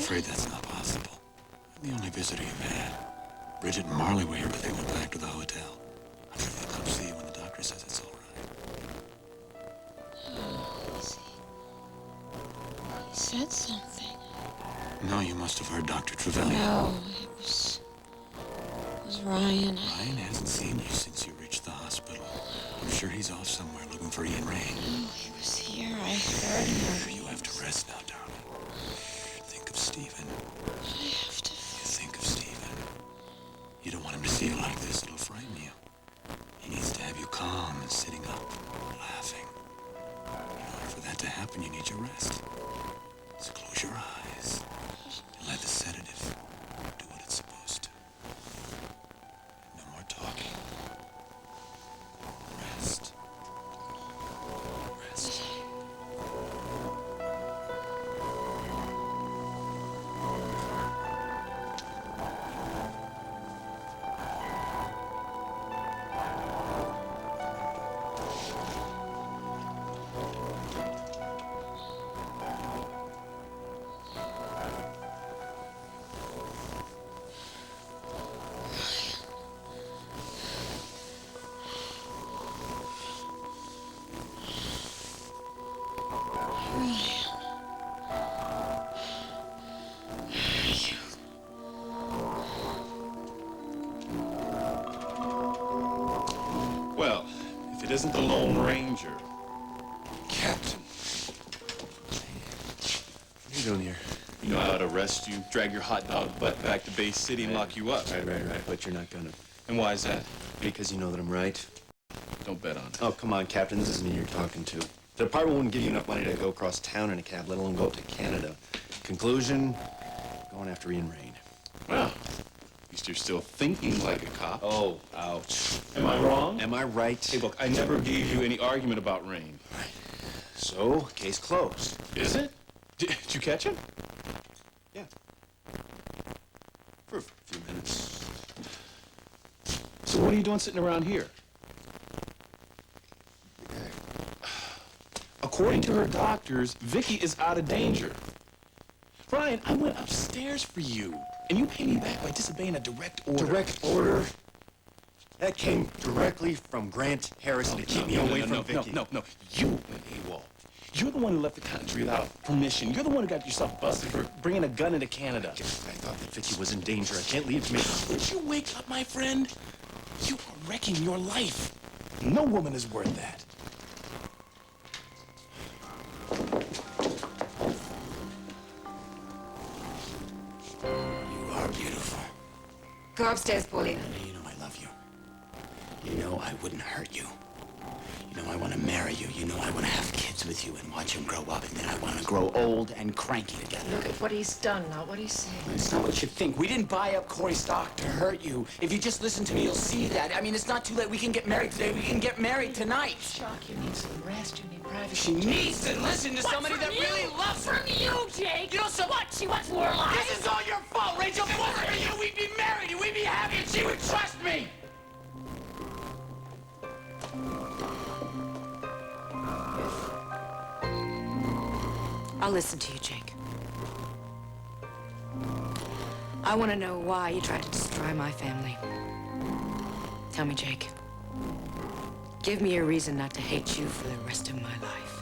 afraid that's not possible. I'm the only visitor you've had. Bridget and Marley were here, but they went back to the hotel. I'm sure they'll come see you when the doctor says it's all right. He said something. No, you must have heard Dr. Trevelyan. No, it was Ryan. Ryan hasn't seen you since you reached the hospital. I'm sure he's off somewhere looking for Ian Rain. No, he was here. I heard him. You have to rest now, darling. Think of Stephen. I have to. You think of Stephen. You don't want him to see you like this. It'll frighten you. He needs to have you calm and sitting up, laughing. In order for that to happen, you need your rest. So close your eyes and let the sedative do what it's supposed to. No more talking. Rest. Rest. Well, if it isn't the Lone Ranger. Captain. What are you doing here? You know how to arrest you, drag your hot dog butt back to Bay City and lock you up. Right. But you're not gonna. And why is that? Because you know that I'm right. Don't bet on it. Oh, come on, Captain. This isn't me you're talking to. The department wouldn't give you enough money to go across town in a cab, let alone go up to Canada. Conclusion, going after Ian Rain. Well, at least you're still thinking like a cop. Oh, ouch. Am I wrong? Am I right? Hey, look, I never gave you any argument about Rain. So, case closed. Is it? Did you catch him? Yeah. For a few minutes. So what are you doing sitting around here? According to her doctors, Vicky is out of danger. Ryan, I went upstairs for you, and you paid me back by disobeying a direct order. Direct order? That came directly from Grant Harrison to keep me away from Vicky. No. You went AWOL. You're the one who left the country without permission. You're the one who got yourself busted for bringing a gun into Canada. I thought that Vicky was in danger. I can't leave me. Would you wake up, my friend? You are wrecking your life. No woman is worth that. You are beautiful. Go upstairs, Pauline. You know I love you. You know I wouldn't hurt you. You know I want to marry you. You know I want to have kids with you and watch them grow up. And then I want to grow old and cranky together. Look at what he's done, not what he's saying. It's not what you think. We didn't buy up Corey stock to hurt you. If you just listen to me, you'll see that. I mean, it's not too late. We can get married today. We can get married tonight. Shock, you need some rest, you need privacy. She needs to listen to somebody that really loves her. From you, Jake. You know, so What? She wants more life. This is all your fault, Rachel. If it wasn't for you, we'd be married and we'd be happy and she would trust me. I'll listen to you, Jake. I want to know why you tried to destroy my family. Tell me, Jake. Give me a reason not to hate you for the rest of my life.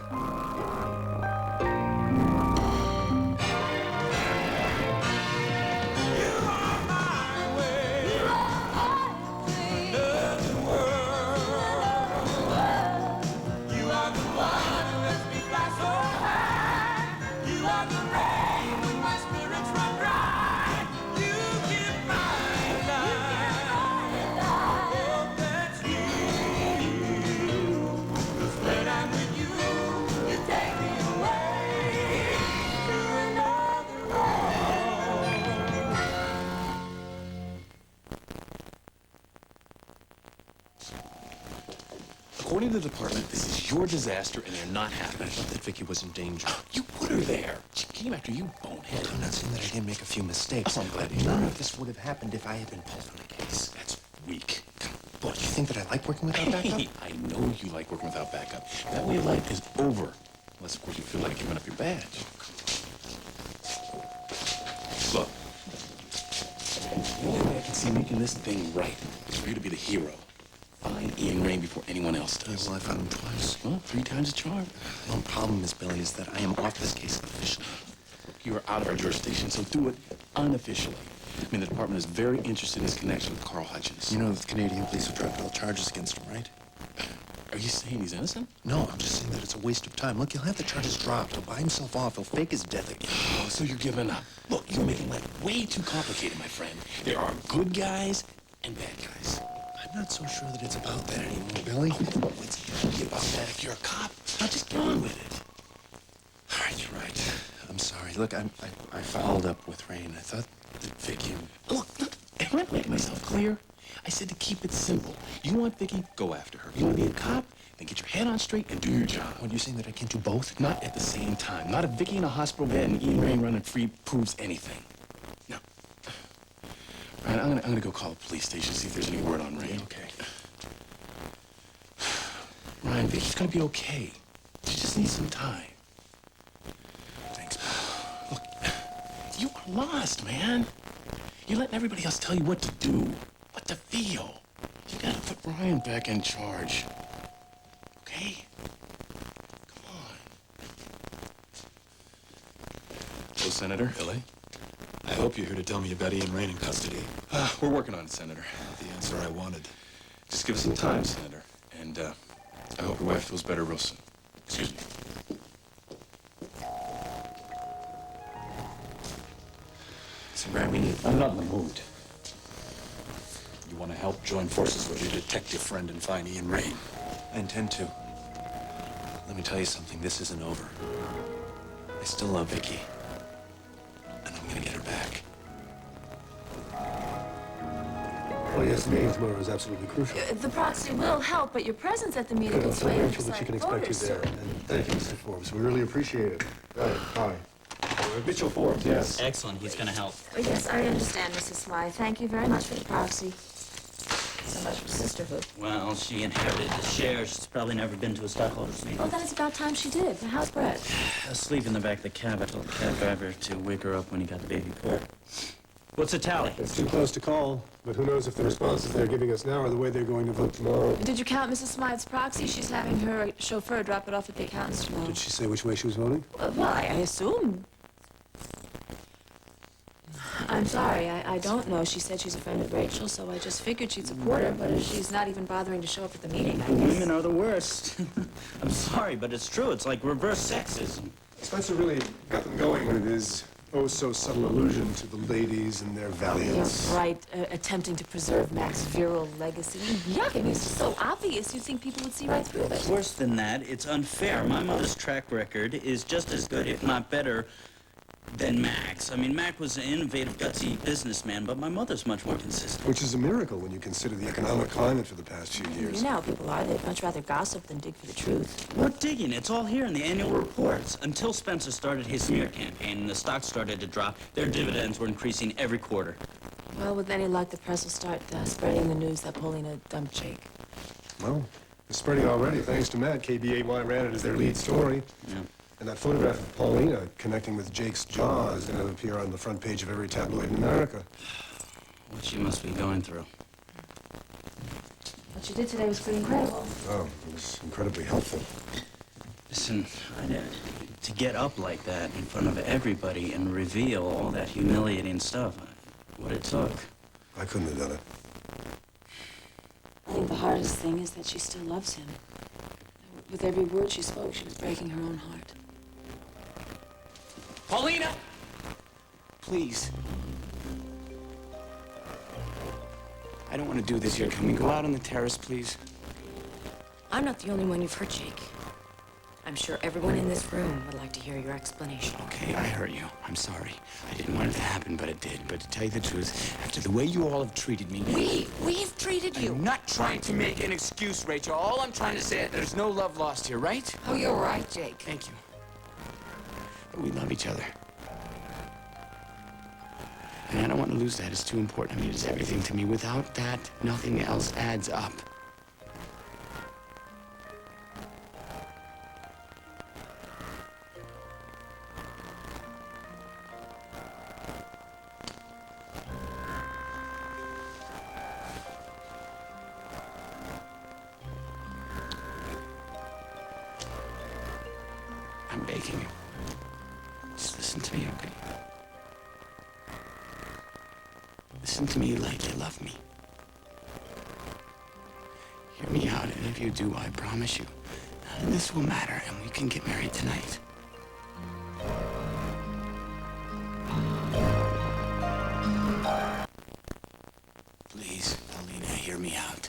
According to the department, this is your disaster and they're not happy. I thought that Vicky was in danger. You put her there. She came after you, bonehead. I'm not saying that I didn't make a few mistakes. Oh, I'm glad to hear None it. of this would have happened if I had been pulled on the case. That's weak. What, you think that I like working without backup? Hey, I know you like working without backup. That way of life is over. Unless, of course, you feel like giving up your badge. making this thing right is for you to be the hero. Find Ian Rain before anyone else Yeah, does. well, I found him twice. Well, 3 times the charm. The only problem, Miss Billy, is that I am off this case officially. You are out of our jurisdiction, so do it unofficially. I mean, the department is very interested in his connection with Carl Hutchins. You know that the Canadian police have dropped all charges against him, right? Are you saying he's innocent? No, I'm just saying that it's a waste of time. Look, he'll have the charges dropped. He'll buy himself off. He'll fake his death again. Oh, so you're giving up. Look, you're making life way too complicated, my friend. There are good guys and bad guys. I'm not so sure that it's about that anymore, Billy. Oh, it's gotta be about that if you're a cop. Now just get on with it. All right, you're right. I'm sorry. Look, I followed up with Rain. I thought that Vicky... Look, am I making myself clear? I said to keep it simple. You want Vicky, go after her. You want to be a cop, then get your head on straight and do your job. What, are you saying that I can't do both? Not at the same time. Not if Vicky in a hospital bed and Ian Rain running free proves anything. No. Ryan, I'm gonna go call the police station, see if there's any word on Rain. Okay. Ryan, Vicky's gonna be okay. She just needs some time. Thanks, pal. Look, you are lost, man. You're letting everybody else tell you what to do, what to feel. You gotta put Ryan back in charge. Okay? Come on. Hello, Senator. Billy? I hope you're here to tell me about Ian Rain in custody. We're working on it, Senator. The answer I wanted. Just give us some time, Senator. And, I hope your wife feels better real soon. Excuse me. So, Graham, we need... I'm not in the mood. You want to help join forces with your detective friend and find Ian Rain? I intend to. Let me tell you something. This isn't over. I still love Vicky. And I'm gonna get her back. Oh, yes, the meeting tomorrow is absolutely crucial. The proxy will help, but your presence at the meeting Good, I'll is tell way Rachel that she can expect you there. And thank you, Mr. Forbes. We really appreciate it. Hi. Mitchell Forbes, yes. Excellent. He's going to help. Oh, yes, I understand, Mrs. Smythe. Thank you very much for the proxy. So much for sisterhood. Well, she inherited the shares. She's probably never been to a stockholders meeting. Well, then it's about time she did. How's Brett? Asleep in the back of the cab. I told the cab driver to wake her up when he got the baby put. What's the tally? It's too close to call, but who knows if the responses they're giving us now are the way they're going to vote tomorrow. Did you count Mrs. Smythe's proxy? She's having her chauffeur drop it off at the accountants tomorrow. Did she say which way she was voting? Well, I assume. I'm sorry, I don't know. She said she's a friend of Rachel, so I just figured she'd support her, but if she's not even bothering to show up at the meeting, I guess... Women are the worst. I'm sorry, but it's true. It's like reverse sexism. Spencer really got them going with his oh-so-subtle allusion to the ladies and their You're valiance. right, attempting to preserve Mac's virile legacy. Yucking is so obvious you'd think people would see right through it. Worse than that, it's unfair. My mother's track record is just as good, if not better, than Mac's. I mean, Mac was an innovative, gutsy businessman, but my mother's much more consistent. Which is a miracle when you consider the economic climate for the past few years. You know how people are. They'd much rather gossip than dig for the truth. We're digging. It's all here in the annual reports. Until Spencer started his smear campaign and the stock started to drop, their dividends were increasing every quarter. Well, with any luck, the press will start spreading the news that Paulina dumped Jake. Well, it's spreading already, thanks to Matt. KBAY ran it as their lead story. Yeah. And that photograph of Paulina connecting with Jake's jaw is going to appear on the front page of every tabloid in America. What she must be going through. What you did today was pretty incredible. Oh, it was incredibly helpful. Listen, to get up like that in front of everybody and reveal all that humiliating stuff, what it took. I couldn't have done it. I think the hardest thing is that she still loves him. With every word she spoke, she was breaking her own heart. Paulina! Please. I don't want to do this here. Can we go out on the terrace, please? I'm not the only one you've hurt, Jake. I'm sure everyone in this room would like to hear your explanation. Okay, I hurt you. I'm sorry. I didn't want it to happen, but it did. But to tell you the truth, after the way you all have treated me... We've treated you. I'm not trying to make an excuse, Rachel. All I'm trying to say is there's no love lost here, right? Oh, you're right, Jake. Thank you. But we love each other. And I don't want to lose that. It's too important. I mean, it's everything to me. Without that, nothing else adds up. begging you. Just listen to me, okay? Listen to me like you love me. Hear me out, and if you do, I promise you, none of this will matter, and we can get married tonight. Please, Paulina, hear me out.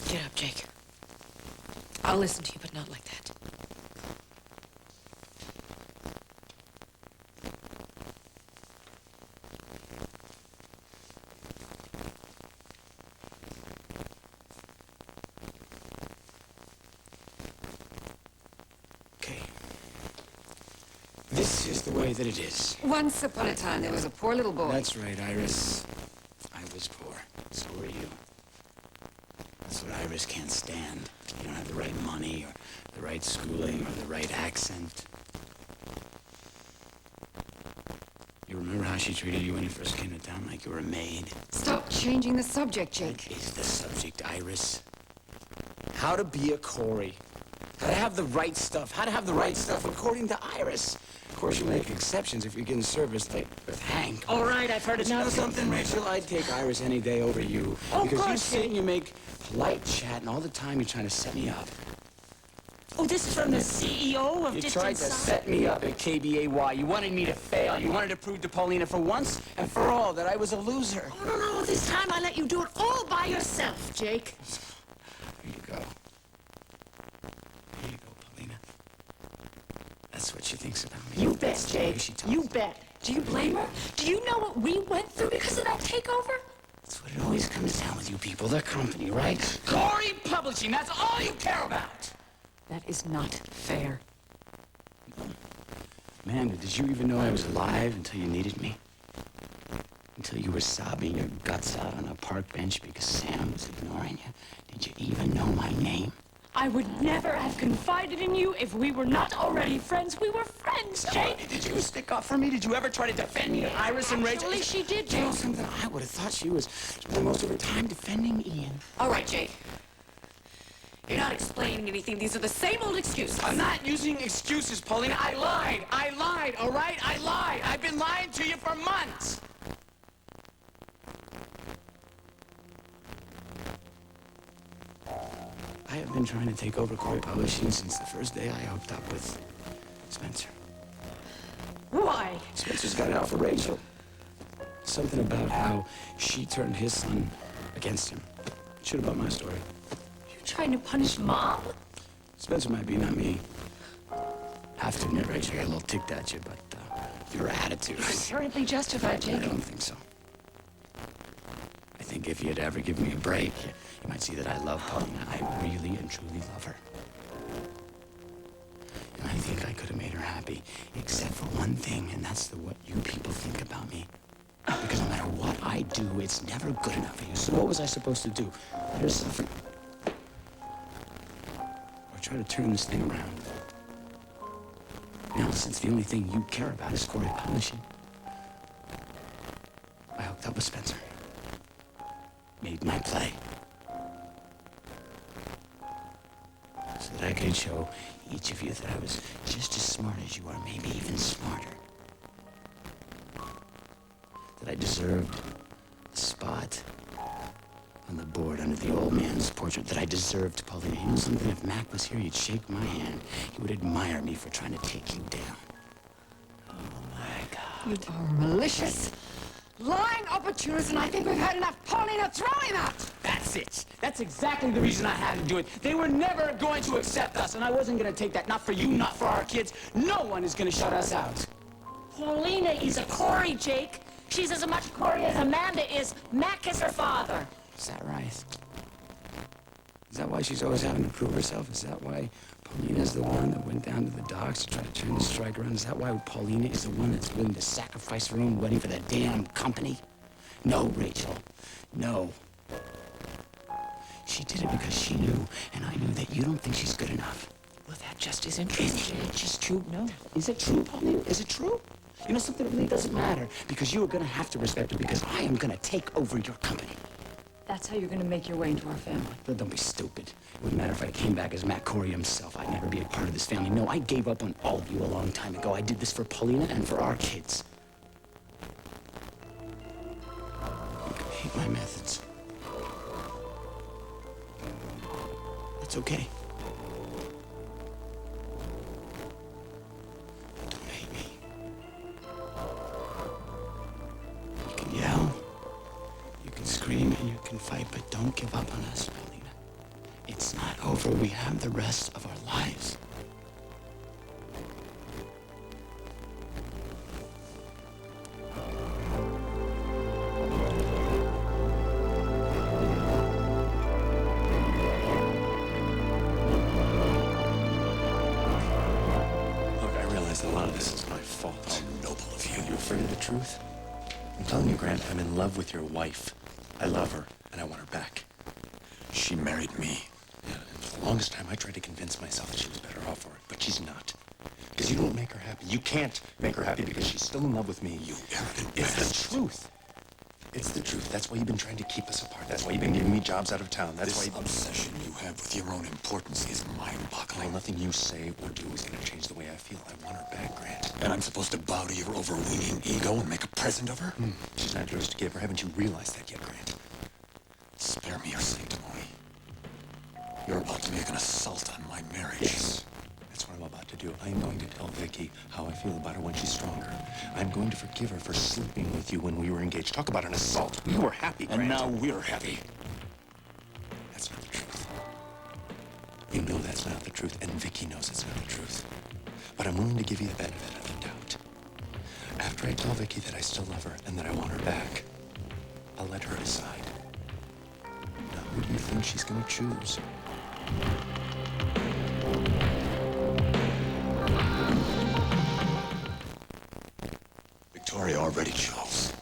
Get up, Jake. I'll listen to you, but not like that. Okay. This is the way that it is. Once upon a time, there was a poor little boy. That's right, Iris. I was poor. So were you. That's what Iris can't stand. You don't have the right money, or the right schooling, or the right accent. You remember how she treated you when you first came to town, like you were a maid? Stop changing the subject, Jake. What is the subject, Iris? How to be a Corey. How to have the right stuff. How to have the right stuff according to Iris. Of course, you make exceptions if you're getting service like with Hank. All right, I've heard it. You know something, Rachel? I'd take Iris any day over you. Oh, because you gosh, sit and you make polite chat, and all the time you're trying to set me up. Oh, this is from the CEO of You Distant tried to Sun? set me up at KBAY. You wanted me to fail. You wanted to prove to Paulina for once and for all that I was a loser. Oh, no, this time I let you do it all by yourself, Jake. There you go. There you go, Paulina. That's what she thinks about me. You bet, That's the way Jake. she talks. You bet. Do you blame her? Do you know what we went through because of that takeover? That's what it always comes down with you people. The company, right? Corey Publishing, that's all you care about. That is not fair. Amanda, did you even know I was alive until you needed me? Until you were sobbing your guts out on a park bench because Sam was ignoring you? Did you even know my name? I would never have confided in you if we were not already friends. We were friends, Jake. Did you stick up for me? Did you ever try to defend me to Iris and Rachel? Actually, she did, You know Jake. something? I would have thought she was spending most of her time defending Ian. All right, Jake. You're not explaining anything. These are the same old excuses. I'm not using excuses, Paulina. I lied, all right? I lied. I've been lying to you for months. I have been trying to take over Corey Publishing since the first day I hooked up with Spencer. Why? Spencer's got it out for Rachel. Something about how she turned his son against him. Shit about my story. You trying to punish Mom? Spencer might be, not me. Have to admit, Rachel, I got a little ticked at you, but your attitude. Apparently justified, I Jake. don't think so. I think if you'd ever give me a break, you might see that I love Paulina. I really and truly love her. And I think I could have made her happy, except for one thing, and that's what you people think about me. Because no matter what I do, it's never good enough for you. So what was I supposed to do? Let her suffer? Or try to turn this thing around? Now, since the only thing you care about is Corey Publishing, I hooked up with Spencer. Made my play. So that I could show each of you that I was just as smart as you are, maybe even smarter. That I deserved a spot on the board under the old man's portrait. That I deserved Paulina. You know something? If Mac was here, he'd shake my hand. He would admire me for trying to take you down. Oh, my God. You are malicious, lying opportunist, and I think we've had enough. Paulina, throw him out! That's it. That's exactly the reason I had to do it. They were never going to accept us, and I wasn't going to take that. Not for you, not for our kids. No one is going to shut us out. Paulina is a Corey, Jake. She's as much Corey as Amanda is. Mac is her father. Is that right? Is that why she's always having to prove herself? Is that why Paulina's the one that went down to the docks to try to turn the strike around? Is that why Paulina is the one that's willing to sacrifice her own wedding for the damn company? No, Rachel. No. She did it because she knew, and I knew that you don't think she's good enough. Well, that just isn't true. It's just true. No. Is it true, Paulina? Is it true? You know, something really doesn't matter, because you are going to have to respect her, because I am going to take over your company. That's how you're gonna make your way into our family. But don't be stupid. It wouldn't matter if I came back as Matt Corey himself. I'd never be a part of this family. No, I gave up on all of you a long time ago. I did this for Paulina and for our kids. You can hate my methods. That's okay. But don't hate me. You can yell, you can scream, and you can fight, but don't give up on us, Paulina. It's not over. We have the rest of our lives. Look, I realize that a lot of this is my fault. How noble of you. Are you afraid of the truth? I'm telling you, Grant, I'm in love with your wife. I love her, and I want her back. She married me. Yeah, and for the longest time, I tried to convince myself that she was better off for it, but she's not. Because you don't make her happy. You can't make her happy because she's still in love with me. You arrogant It's bastard. the truth. It's the truth. That's why you've been trying to keep us apart. That's why you've been giving me jobs out of town. That's This why obsession you have with your own importance is mind-boggling. well, nothing you say or do is going to change the way I feel. I want her back, Grant. And I'm supposed to bow to your overweening ego and make a present of her? She's not yours to give, or haven't you realized that yet, Grant? Spare me your sanctimony. You're about to make an assault on my marriage. Yes. That's what I'm about to do. I'm going to tell Vicky how I feel about her when she's stronger. I'm going to forgive her for sleeping with you when we were engaged. Talk about an assault. We were happy, Grant. And now we're happy. That's not the truth. You know that's not the truth, and Vicky knows it's not the truth. But I'm willing to give you the benefit of the doubt. After I tell Vicky that I still love her and that I want her back, I'll let her decide. Now, who do you think she's going to choose? Victoria already chose.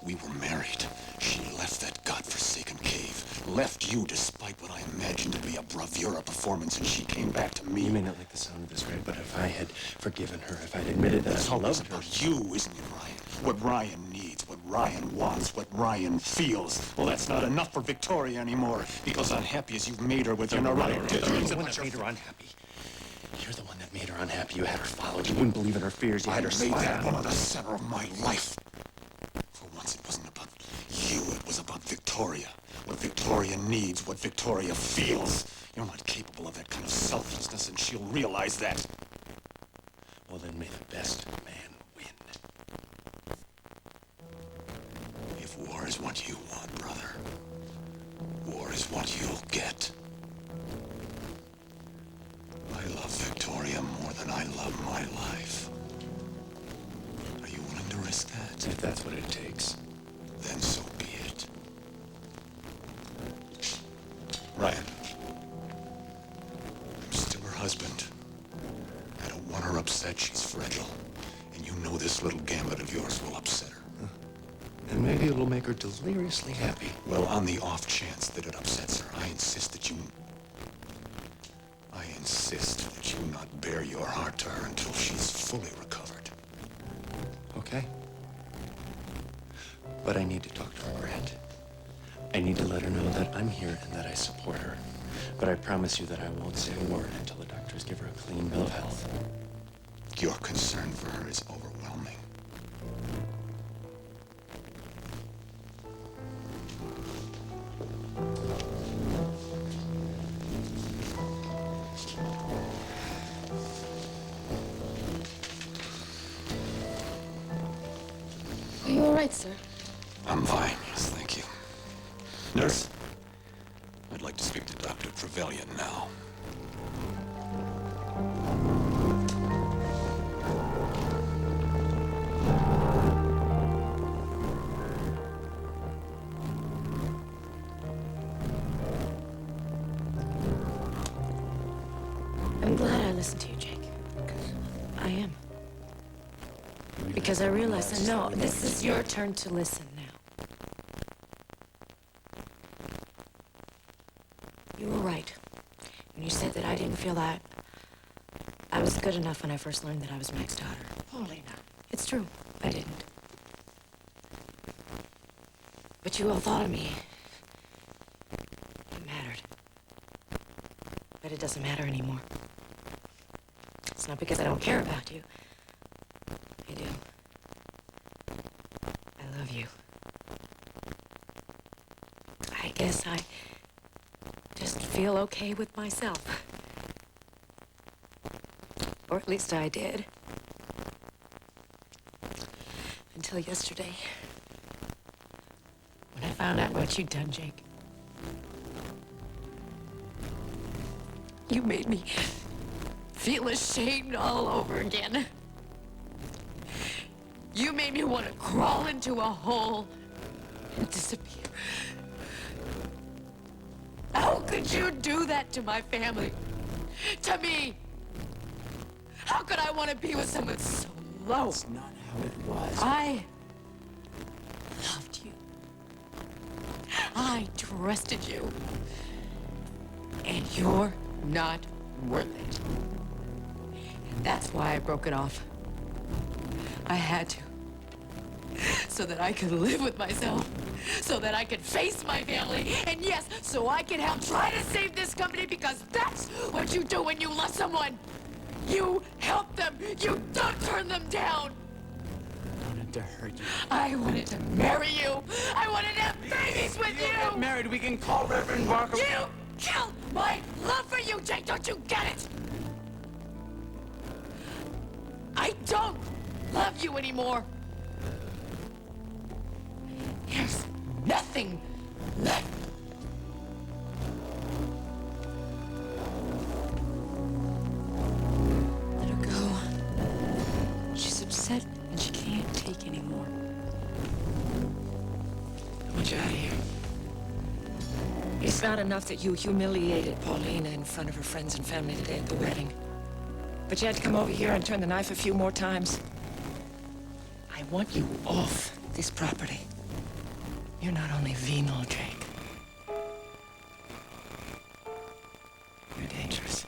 We were married. She left that godforsaken cave. Left you despite what I imagined to be a bravura performance, and she came back to me. You may not like the sound of this, Grant, but if I had forgiven her, if I'd admitted that It's I always loved her... about you, isn't it, Ryan? What Ryan needs, what Ryan wants, what Ryan feels. Well, that's not enough for Victoria anymore, because unhappy as you've made her with your neurotic You're delusions the one about that your... made her unhappy. You're the one that made her unhappy. You had her followed. You wouldn't believe in her fears. You I had her made that slam. woman the center of my life. For once, it wasn't about you. It was about Victoria. What Victoria needs, what Victoria feels. You're not capable of that kind of selflessness, and she'll realize that. Well, then may the best man win. If war is what you want, brother, war is what you'll get. I love Victoria more than I love my life. Are you willing to risk that? If that's what it takes. Then so be it. Ryan, I'm still her husband. I don't want her upset. She's fragile. And you know this little gambit of yours will upset her. And maybe it'll make her deliriously happy. Well, on the off chance that it upsets her, I insist that you not bare your heart to her until she's fully recovered. Okay. But I need to talk to her, Grant. I need to let her know that I'm here and that I support her. But I promise you that I won't say a word until the doctors give her a clean bill of health. Your concern for her is overwhelming. Are you all right, sir? I'm fine, yes, thank you. Nurse, I'd like to speak to Dr. Trevelyan now. I'm glad I listened to you, Jake. I am. Because I realize that, no, this is your turn to listen now. You were right when you said that I didn't feel that I was good enough when I first learned that I was Mac's daughter. Paulina. It's true, I didn't. But you all thought of me it doesn't matter anymore. It's not because I don't care about you. I do. I love you. I guess I just feel okay with myself. Or at least I did. Until yesterday. When I found out what you'd done, Jake. You made me feel ashamed all over again. You made me want to crawl into a hole and disappear. How could you do that to my family? To me? How could I want to be with someone so low? That's not how it was. I loved you. I trusted you. And you're not worth it. And that's why I broke it off. I had to. So that I could live with myself. So that I could face my family. And yes, so I can help try to save this company, because that's what you do when you love someone. You help them. You don't turn them down. I wanted to hurt you. I wanted to marry you. I wanted to have babies with you. Get married. We can call Reverend Barker. You killed my love for you, Jake. Don't you get it? I don't love you anymore. There's nothing left. Let her go. She's upset and she can't take anymore. I want you out of here. It's not enough that you humiliated Paulina in front of her friends and family today at the wedding. But you had to come over here and turn the knife a few more times. I want you off this property. You're not only venal, Jake. You're dangerous.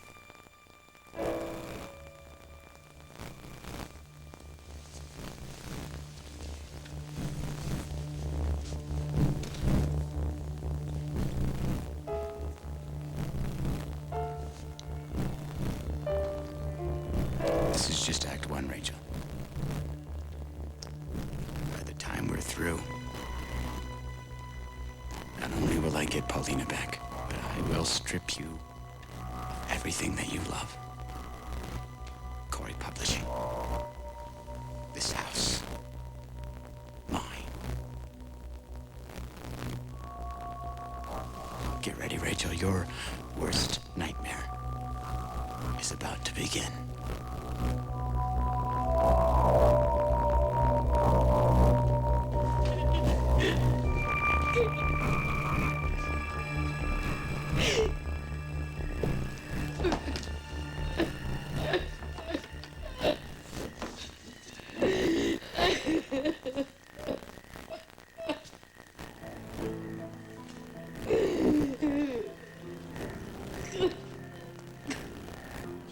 This is just Act 1, Rachel. By the time we're through, not only will I get Paulina back, but I will strip you of everything that you love. Corey Publishing. This house. Mine. Get ready, Rachel. Your worst nightmare is about to begin.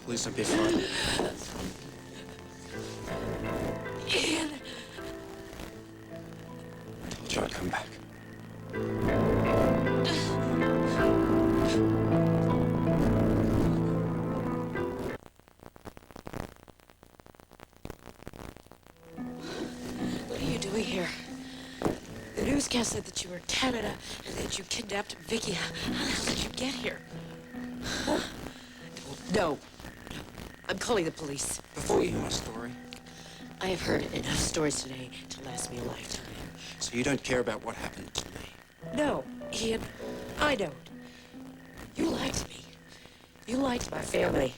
Please don't be fun. Ian! I told you I'd come back. What are you doing here? The newscast said that you were in Canada and that you kidnapped Vicky. How the hell did you get here? Huh? No. I'm calling the police. Before you hear my story, I have heard enough stories today to last me a lifetime. so you don't care about what happened to me. No, Ian, I don't. You lied to me. You lied to my family.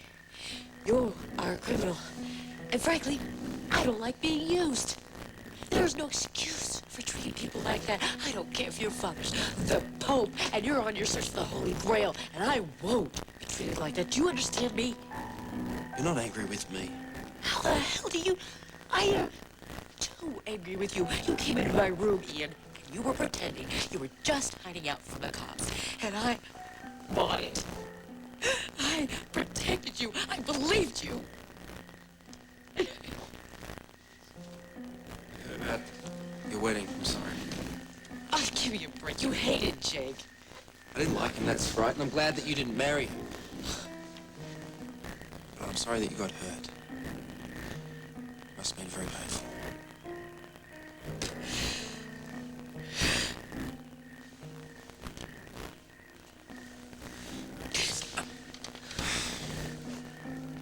You are a criminal. And frankly, I don't like being used. There's no excuse for treating people like that. I don't care if your father's the Pope and you're on your search for the Holy Grail, and I won't be treated like that. Do you understand me? You're not angry with me. How the hell do you... I am too angry with you. You came into my room, Ian, and you were pretending you were just hiding out from the cops. And I bought it. I protected you. I believed you. I heard about your wedding. I'm sorry. I'll give you a break. You hated Jake. I didn't like him, that's right, and I'm glad that you didn't marry him. sorry that you got hurt. Must have been very painful.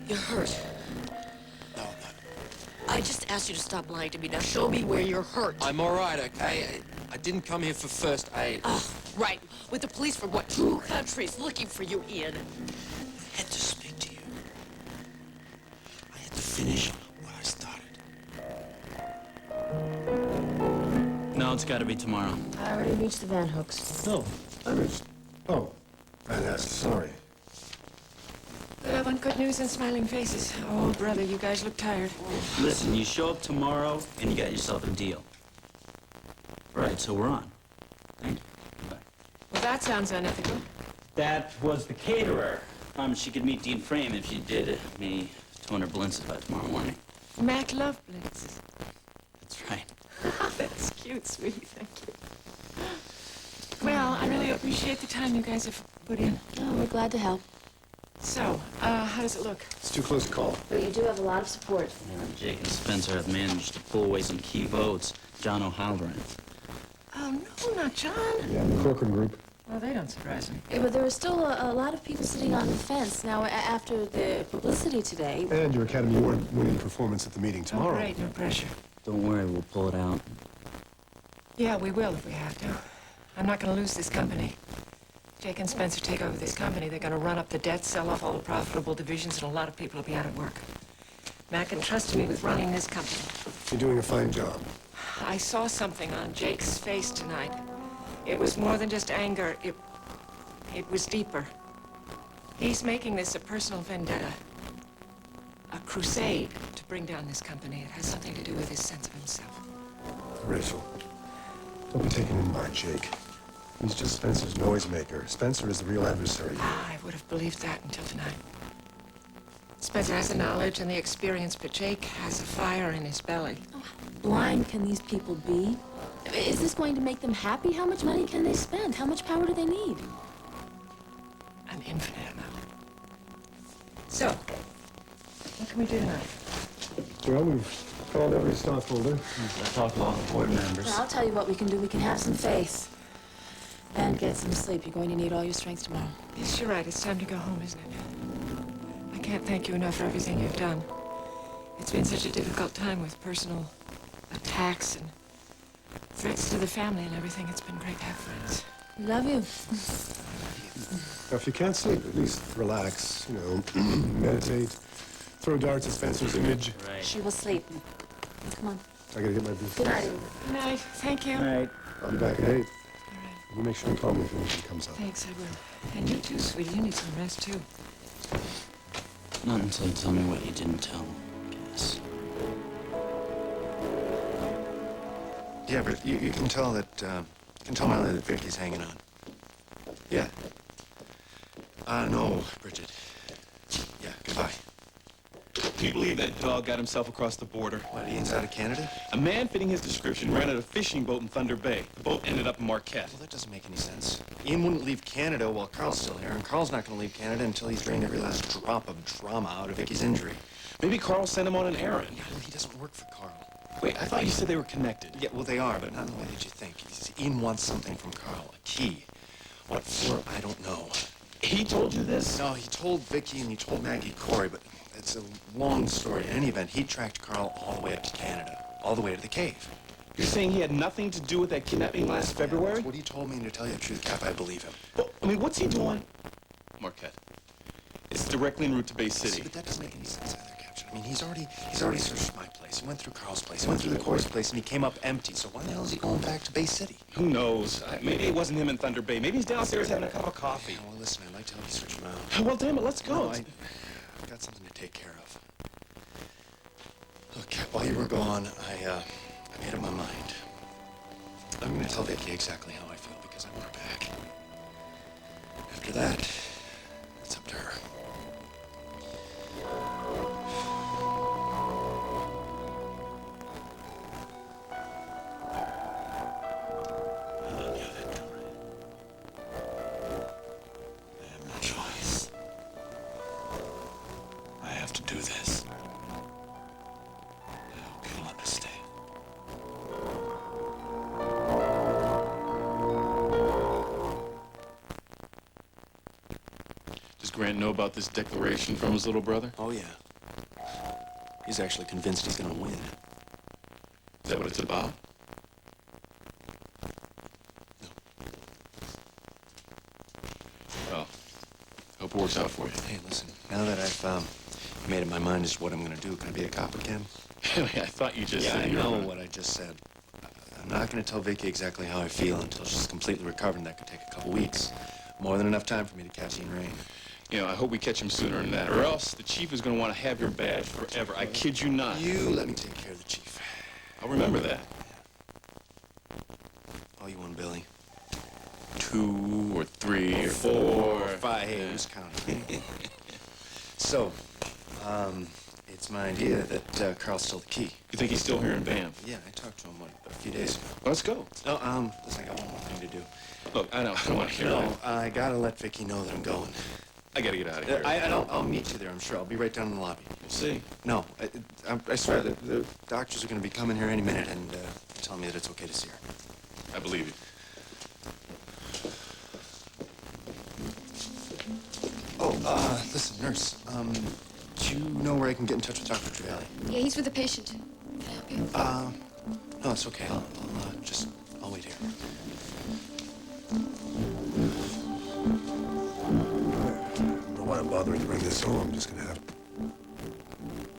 You're hurt. No, I'm not. I just asked you to stop lying to me. Now show me where you're hurt. I'm all right, okay? I didn't come here for first aid. Oh, right. With the police from what, 2 countries looking for you, Ian? I had to speak to you. I had to finish what I started. No, it's got to be tomorrow. I already reached the Van Hooks. No, I missed. Oh, fantastic. Sorry. Good love on good news and smiling faces. Oh, brother, you guys look tired. Listen, you show up tomorrow and you got yourself a deal. Right, so we're on. Thank you. Goodbye. Well, that sounds unethical. That was the caterer. She could meet Dean Frame if she did me 200 blintzes by tomorrow morning. Mac love blitzes. That's right. That's cute, sweetie. Thank you. Well, I really appreciate the time you guys have put in. Oh, we're glad to help. So, how does it look? It's too close to call. But you do have a lot of support. Jake and Spencer have managed to pull away some key votes. John O'Halloran. Oh, no, not John. Yeah, the Corcoran Group. Well, they don't surprise me. Yeah, but there are still a lot of people sitting on the fence. Now, after the publicity today... And your Academy Award-winning performance at the meeting Oh, tomorrow. great, no pressure. Don't worry, we'll pull it out. Yeah, we will if we have to. I'm not going to lose this company. Jake and Spencer take over this company. They're going to run up the debt, sell off all the profitable divisions, and a lot of people will be out of work. Mac entrusted me with running this company. You're doing a fine job. I saw something on Jake's face tonight. It was more than just anger. It was deeper. He's making this a personal vendetta. A crusade to bring down this company. It has something to do with his sense of himself. Rachel, don't be taken in by Jake. He's just Spencer's noisemaker. Spencer is the real adversary. I would have believed that until tonight. Spencer has the knowledge and the experience, but Jake has a fire in his belly. Oh, how blind can these people be? Is this going to make them happy? How much money can they spend? How much power do they need? An infinite amount. So, what can we do tonight? Well, we've called every stockholder. I talked to all the board members. Well, I'll tell you what we can do. We can have some faith. And get some sleep. You're going to need all your strength tomorrow. Yes, you're right. It's time to go home, isn't it? I can't thank you enough for everything you've done. It's been such a difficult time with personal attacks and threats to the family and everything. It's been great to have friends. Love you. Now, if you can't sleep, at least relax, meditate, throw darts at Spencer's image. Right. She will sleep. Come on. I gotta get my boots. Good night. Good night. Thank you. All right. I'll be back at 8. All right. You make sure and call me if anything comes up. Thanks, I will. And you too, sweetie. You need some rest, too. Not until you tell me what you didn't tell, I guess. Yeah, but you can tell that, Miley that Vicky's hanging on. Yeah. No, Bridget. Yeah, goodbye. Can you believe that dog got himself across the border? What, Ian's out of Canada? A man fitting his description ran out a fishing boat in Thunder Bay. The boat ended up in Marquette. Well, that doesn't make any sense. Ian wouldn't leave Canada while Carl's still here, and Carl's not going to leave Canada until he's drained every last drop of drama out of Vicky's injury. Maybe Carl sent him on an errand. Yeah, well, he doesn't work for Carl. Wait, I thought you said they were connected. Yeah, well, they are, but not in the way that you think. Ian wants something from Carl, a key. What for, I don't know. He told you this? No, he told Vicky and he told Maggie Corey, but it's a long story. In any event, he tracked Carl all the way up to Canada, all the way to the cave. You're saying he had nothing to do with that kidnapping last February? That's what he told me, and to tell you the truth, Cap, I believe him. Well, I mean, what's he doing? Marquette. It's directly en route to Bay See, City. but that doesn't make any sense either, Captain. I mean, he's already searched my place. He went through Carl's place. He went through the Corey's place, and he came up empty. So why the hell is he going back to Bay City? Who knows? Maybe it wasn't him in Thunder Bay. Maybe he's downstairs having a cup of coffee. Yeah, well, listen, I'd like to help you search him out. Well, damn it, let's go. No, I've got something to take care of. Look, Cap, while you were gone, I made up my mind. I'm going to tell Vicky exactly how I feel because I want her back. After that, it's up to her. I knew that coming. I have no choice. I have to do Grant know about this declaration from his little brother? Oh, yeah. He's actually convinced he's gonna win. Is that what it's about? Well, hope it works out for you. Hey, listen, now that I've made up my mind as to what I'm gonna do, can I be a cop again? I thought you just Yeah, said I you were know gonna- what I just said. I'm not gonna tell Vicky exactly how I feel until she's completely recovered, and that could take a couple weeks. More than enough time for me to catch Ian Rain. You know, I hope we catch him sooner than that, or else the chief is gonna want to have your badge forever. I kid you not. You let me take care of the chief. I'll remember that. All you want, Billy? 2 or 3 or 4 or 5. Hey, who's counting? So, it's my idea that Carl's still the key. You think he's still here in Banff? Yeah, I talked to him, a few days ago. Let's go. No, listen, I got one more thing to do. Look, I don't want to hear No, that. I gotta let Vicky know that I'm going. I gotta get out of here. I'll meet you there, I'm sure. I'll be right down in the lobby. We'll see. No, I swear, the doctors are gonna be coming here any minute and telling me that it's okay to see her. I believe you. Oh, listen, nurse, do you know where I can get in touch with Dr. Trevelyan? Yeah, he's with the patient. Can I help you? No, it's okay. I'll wait here. I don't know why I'm bothering to bring this home. I'm just gonna have...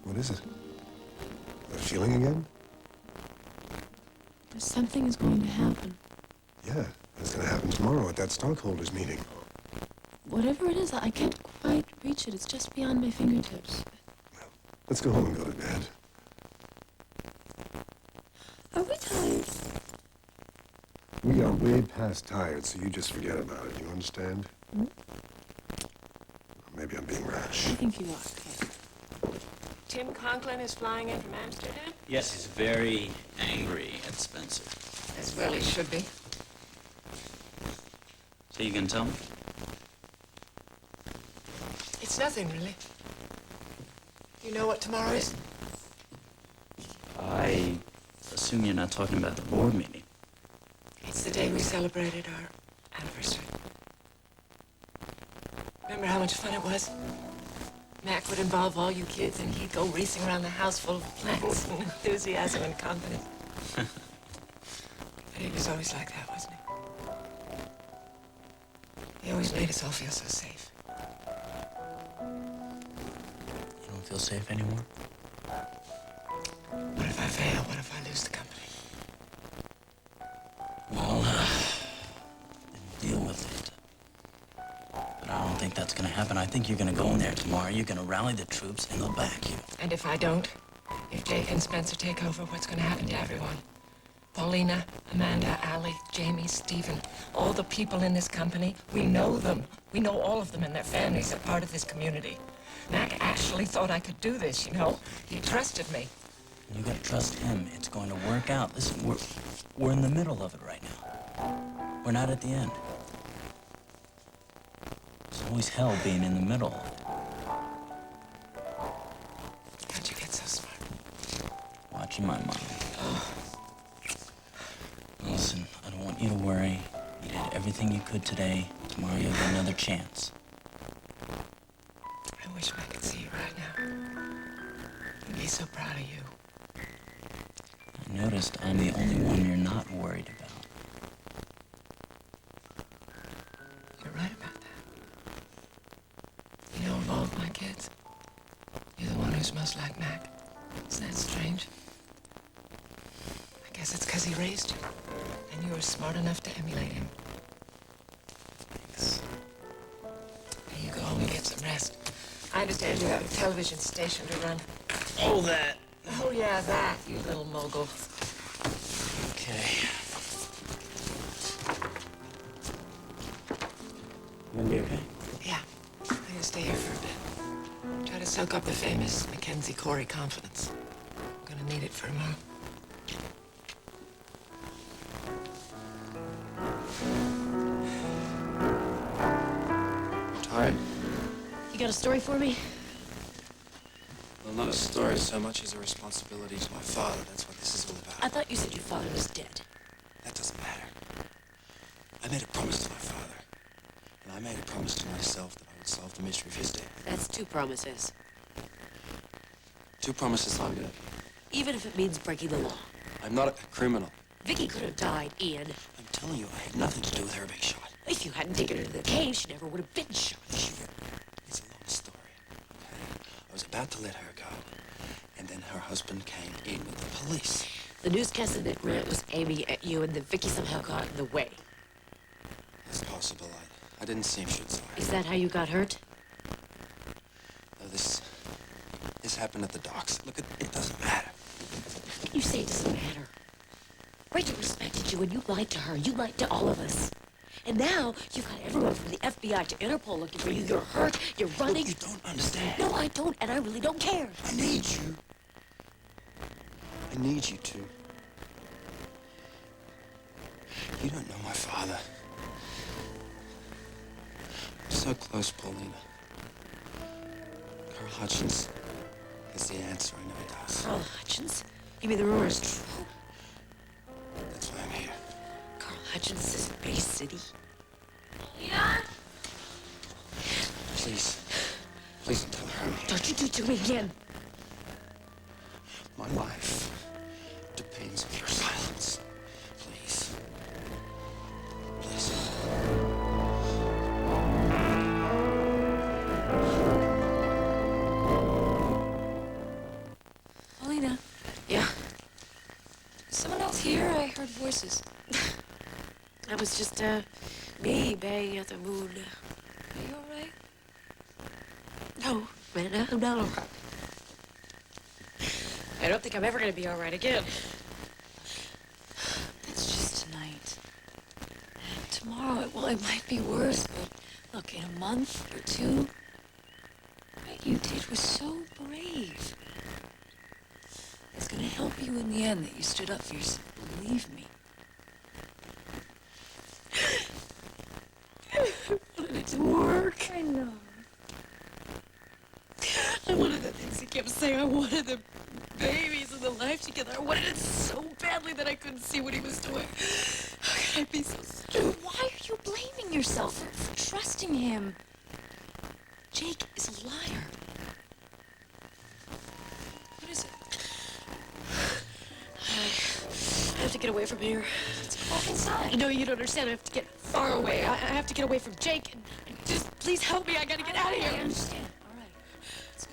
What is it? A feeling again? Something is going to happen. Yeah, it's gonna happen tomorrow at that stockholders meeting. Whatever it is, I can't quite reach it. It's just beyond my fingertips. Let's go home and go to bed. Are we tired? We are way past tired, so you just forget about it. You understand? Hmm? Maybe I'm being rash. I think you are. Tim Conklin is flying in from Amsterdam? Yes, he's very angry at Spencer. As well he should be. So you can tell me? It's nothing, really. You know what tomorrow is? I assume you're not talking about the board meeting. It's the day we celebrated our anniversary. Remember how much fun it was? Mac would involve all you kids, and he'd go racing around the house full of plants and enthusiasm and confidence. But he was always like that, wasn't he? He always made us all feel so safe. You don't feel safe anymore? What if I fail? What if I lose the company? Well, then deal with it. But I don't think that's gonna happen. I think you're gonna go in there tomorrow. You're gonna rally the troops, and they'll back you. And if I don't? If Jake and Spencer take over, what's going to happen to everyone? Paulina, Amanda, Allie, Jamie, Stephen, all the people in this company, we know them. We know all of them and their families are part of this community. Mac actually thought I could do this, you know? He trusted me. You gotta trust him. It's going to work out. Listen, we're in the middle of it right now. We're not at the end. It's always hell being in the middle. How'd you get so smart? Watching my mind. Listen, I don't want you to worry. You did everything you could today. Tomorrow you'll get another chance. I wish I could see you right now. I'd be so proud of you. I noticed I'm the only one you're not worried about. You're right about that. You know, of all of my kids, you're the one who's most like Mac. Isn't that strange? I guess it's because he raised you, and you were smart enough to emulate him. Thanks. Now you go home and get some rest. I understand you have a television station to run. Oh, that. Oh, yeah, that, you little mogul. Okay. You gonna be okay? Yeah, I'm gonna stay here for a bit. Try to soak up the famous Mackenzie Corey confidence. I'm gonna need it for tomorrow. Tired? You got a story for me? Well, not a story so much as a responsibility to my father. That's what this is all about. I thought you said your father was dead. That doesn't matter. I made a promise to my father. And I made a promise to myself that I would solve the mystery of his death. That's 2 promises. 2 promises long enough. Even if it means breaking the law. I'm not a criminal. Vicky could have died, Ian. I'm telling you, I had nothing to do with her being shot. If you hadn't taken her to the cave, she never would have been shot. It's a long story. Okay? I was about to let her go, and then her husband came in with the police. The newscaster that Grant was aiming at you, and then Vicky somehow got in the way. It's possible. I didn't see him shoot, so Is that how you got hurt? No, this happened at the docks. Look, it doesn't matter. How can you say it doesn't matter? Rachel respected you, and you lied to her. You lied to all of us. And now you've got everyone from the FBI to Interpol looking for you. You're hurt. You're running. Look, you don't understand. No, I don't, and I really don't care. I need you. I need you to. You don't know my father. I'm so close, Paulina. Carl Hutchins has the answer. I know he does. Carl Hutchins? You mean the rumor is true? That's why I'm here. Carl Hutchins is in Bay City? Please. Please don't tell her I'm here. Don't you do it to me again. My life depends on your silence. Please. Please. Paulina. Yeah. Is someone else here? I heard voices. That was just, me banging at the moon. Are you all right? No, man, I'm not all right. I don't think I'm ever gonna be all right again. That's just tonight. And tomorrow, well, it might be worse, but look, in a month or 2, what you did was so brave. It's gonna help you in the end that you stood up for yourself. Believe me. But it didn't work. I know. I wanted the things he kept saying. I wanted the babies and the life together. I wanted it so badly that I couldn't see what he was doing. How could I be so stupid? Why are you blaming yourself for trusting him? Jake is a liar. What is it? I have to get away from here. Let's go back inside. No, you don't understand. I have to get far away. I have to get away from Jake. And just please help me. I gotta get out of here. I understand. All right. Let's go.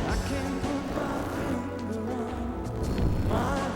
I can't put my finger on my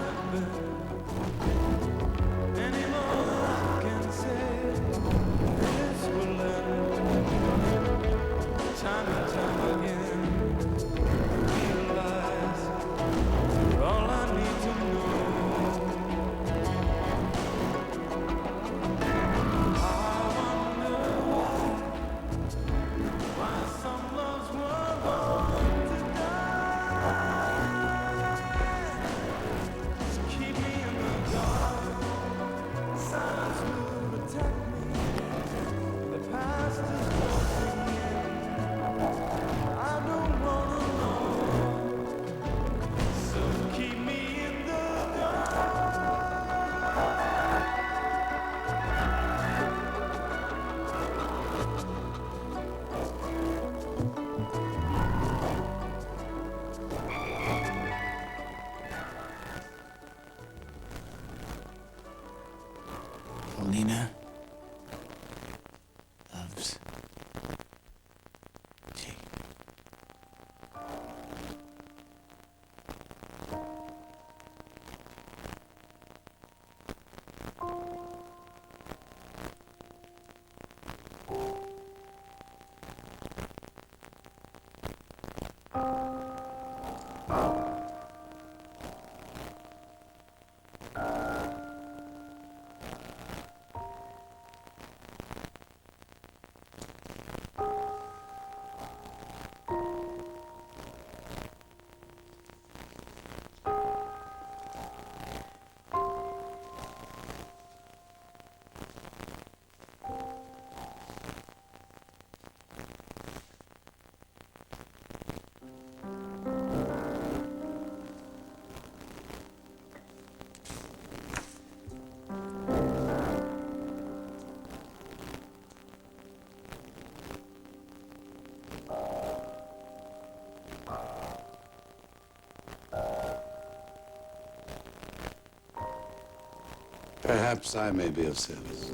Perhaps I may be of service.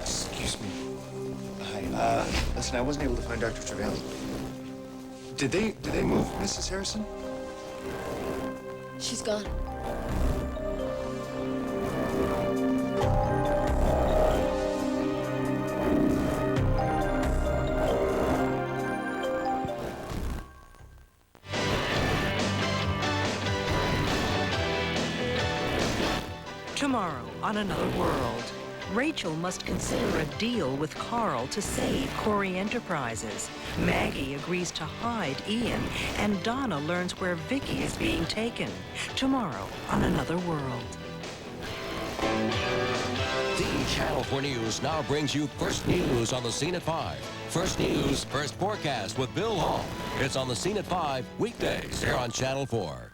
Excuse me. Hi, listen, I wasn't able to find Dr. Trevelyan. Did they move Mrs. Harrison? She's gone. Tomorrow, on Another World, Rachel must consider a deal with Carl to save Corey Enterprises. Maggie agrees to hide Ian, and Donna learns where Vicky is being taken. Tomorrow, on Another World. The Channel 4 News now brings you First News on the Scene at 5. First News, First Forecast with Bill Hall. It's on the Scene at 5, weekdays here on Channel 4.